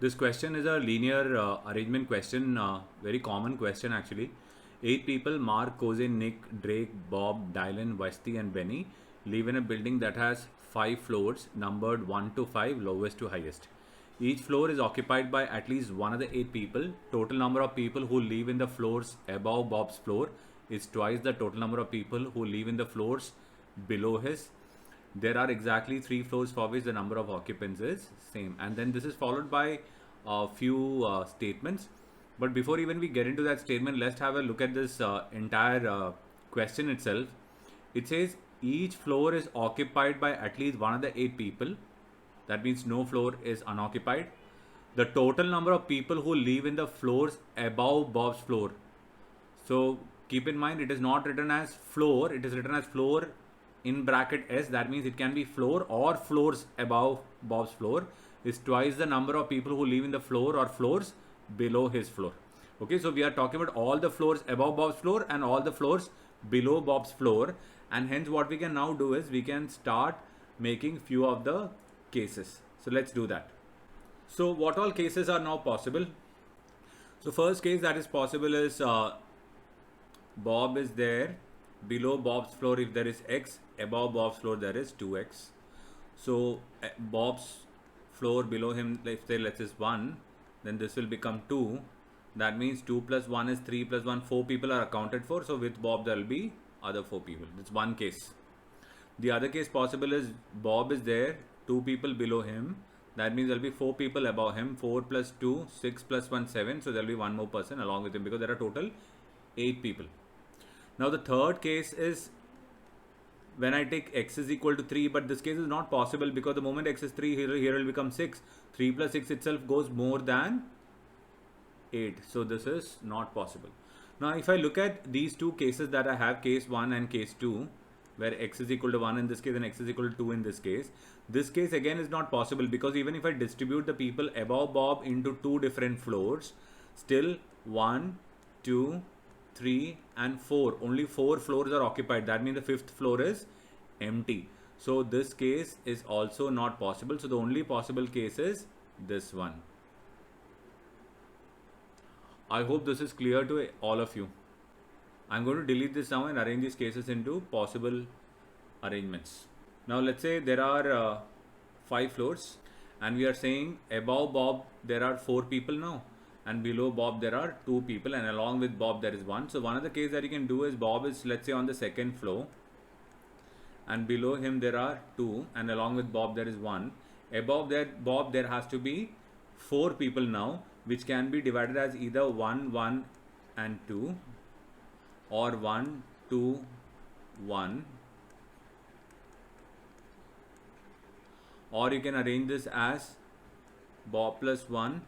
This question is a linear arrangement question, very common question actually. 8 people, Mark, Kozin, Nick, Drake, Bob, Dylan, Vasti and Benny, live in a building that has 5 floors numbered 1 to 5, lowest to highest. Each floor is occupied by at least one of the 8 people. Total number of people who live in the floors above Bob's floor is twice the total number of people who live in the floors below his. There are exactly 3 floors for which the number of occupants is same, and then this is followed by a few statements. But before even we get into that statement, let's have a look at this entire question itself. It says each floor is occupied by at least one of the 8 people. That means no floor is unoccupied. The total number of people who live in the floors above Bob's floor. So keep in mind, it is not written as floor, it is written as floor in bracket S. That means it can be floor or floors above Bob's floor is twice the number of people who live in the floor or floors below his floor. Okay, so we are talking about all the floors above Bob's floor and all the floors below Bob's floor, and hence what we can now do is we can start making few of the cases. So let's do that. So what all cases are now possible? So first case that is possible is Bob is there below Bob's floor if there is x, above Bob's floor there is 2x. So Bob's floor below him, if say let's say 1, then this will become 2. That means 2 plus 1 is 3 plus 1, 4 people are accounted for. So with Bob there will be other 4 people. That's one case. The other case possible is Bob is there, 2 people below him. That means there will be 4 people above him. 4 plus 2, 6 plus 1, 7. So there will be one more person along with him because there are total 8 people. Now the third case is when I take x is equal to 3, but this case is not possible because the moment x is 3, here will become 6. 3 plus 6 itself goes more than 8. So this is not possible. Now if I look at these two cases that I have, case 1 and case 2, where x is equal to 1 in this case and x is equal to 2 in this case again is not possible because even if I distribute the people above Bob into 2 different floors, still 1, 2, 3 and 4, only 4 floors are occupied. That means the 5th floor is empty. So this case is also not possible. So the only possible case is this one. I hope this is clear to all of you. I'm going to delete this now and arrange these cases into possible arrangements. Now let's say there are 5 floors and we are saying above Bob there are 4 people now, and below Bob there are 2 people, and along with Bob there is 1. So one of the cases that you can do is Bob is, let's say, on the 2nd floor and below him there are 2 and along with Bob there is 1. Above that Bob there has to be 4 people now, which can be divided as either 1, 1 and 2 or 1, 2, 1, or you can arrange this as Bob plus 1,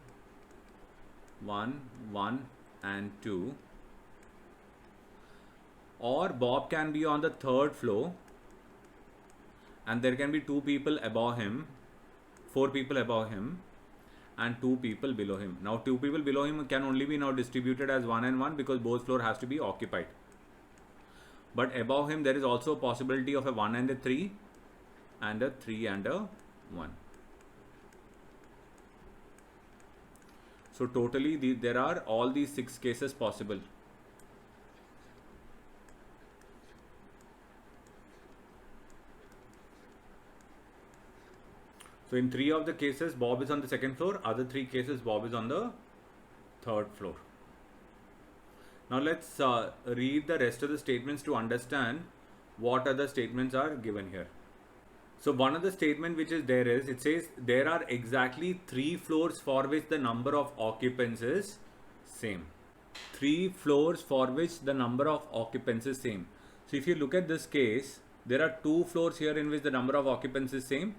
1, 1 and 2, or Bob can be on the 3rd floor and there can be 2 people above him, 4 people above him and 2 people below him. Now 2 people below him can only be now distributed as 1 and 1 because both floor has to be occupied. But above him there is also a possibility of a 1 and a 3 and a 3 and a 1. So totally there are all these 6 cases possible. So in 3 of the cases Bob is on the 2nd floor, other 3 cases Bob is on the 3rd floor. Now let's read the rest of the statements to understand what other statements are given here. So one of the statement which is there is, it says there are exactly 3 floors for which the number of occupants is same. 3 floors for which the number of occupants is same. So if you look at this case, there are 2 floors here in which the number of occupants is same,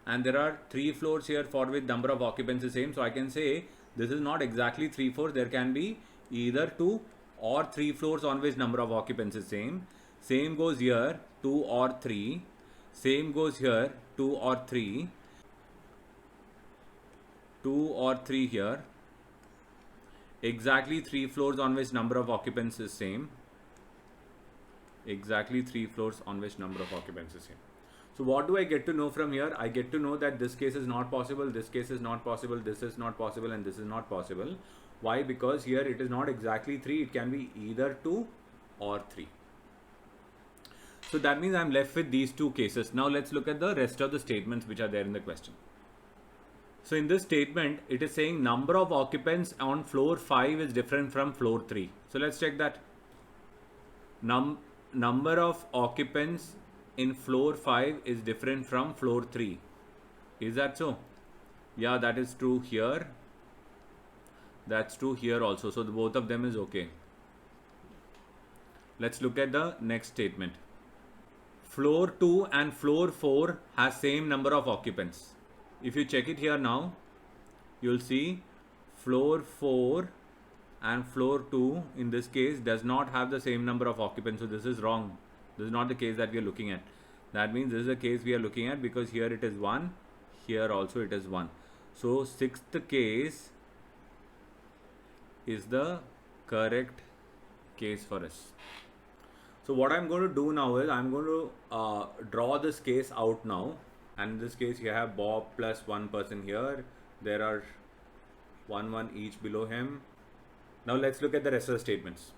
and there are 3 floors here for which number of occupants is same. So I can say this is not exactly 3 floors. There can be either 2 or 3 floors on which number of occupants is same. Same goes here, 2 or 3. Same goes here, 2 or 3. 2 or 3 here. Exactly 3 floors on which number of occupants is same. Exactly 3 floors on which number of occupants is same. So what do I get to know from here? I get to know that this case is not possible, this case is not possible, this is not possible, and this is not possible. Why? Because here it is not exactly 3, it can be either 2 or 3. So that means I'm left with these two cases. Now let's look at the rest of the statements which are there in the question. So in this statement, it is saying number of occupants on floor 5 is different from floor 3. So let's check that. Number of occupants in floor 5 is different from floor 3. Is that so? Yeah, that is true here. That's true here also. So both of them is okay. Let's look at the next statement. Floor 2 and floor 4 has same number of occupants. If you check it here now, you'll see floor 4 and floor 2 in this case does not have the same number of occupants. So this is wrong. This is not the case that we are looking at. That means this is the case we are looking at, because here it is 1, here also it is 1. So sixth case is the correct case for us. So what I'm going to do now is I'm going to draw this case out now. And in this case you have Bob plus one person here. There are one each below him. Now let's look at the rest of the statements.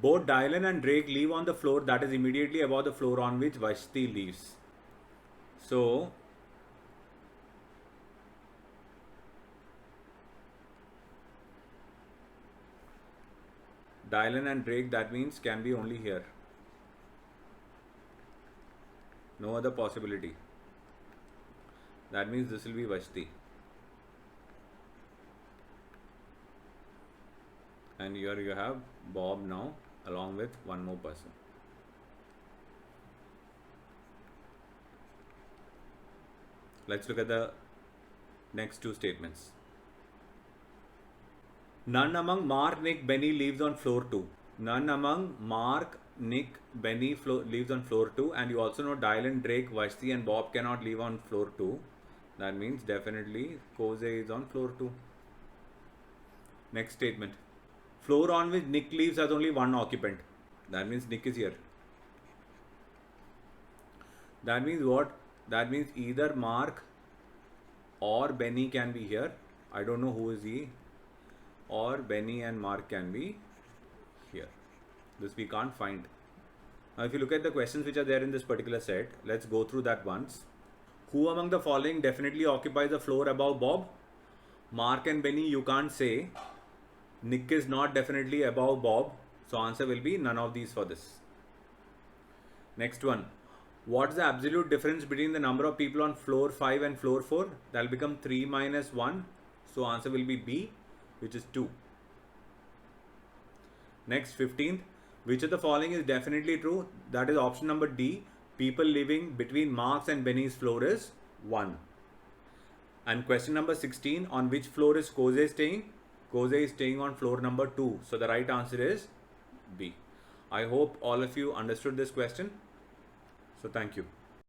Both Dylan and Drake leave on the floor that is immediately above the floor on which Vashti leaves. So Dylan and Drake, that means can be only here. No other possibility. That means this will be Vashti. And here you have Bob now along with one more person. Let's look at the next two statements. None among Mark, Nick, Benny lives on floor 2. None among Mark, Nick, Benny lives on floor 2. And you also know Dylan, Drake, Vashti and Bob cannot live on floor 2. That means definitely Jose is on floor 2. Next statement. Floor on which Nick lives has only one occupant. That means Nick is here. That means what? That means either Mark or Benny can be here. I don't know who is he. Or Benny and Mark can be here. This we can't find. Now if you look at the questions which are there in this particular set, let's go through that once. Who among the following definitely occupies the floor above Bob? Mark and Benny you can't say. Nick is not definitely above Bob. So answer will be none of these for this. Next one. What's the absolute difference between the number of people on floor 5 and floor 4? That will become 3 minus 1. So answer will be B, which is 2. Next, 15th. Which of the following is definitely true? That is option number D. People living between Mark's and Benny's floor is 1. And question number 16. On which floor is Jose staying? Jose is staying on floor number 2. So the right answer is B. I hope all of you understood this question. So thank you.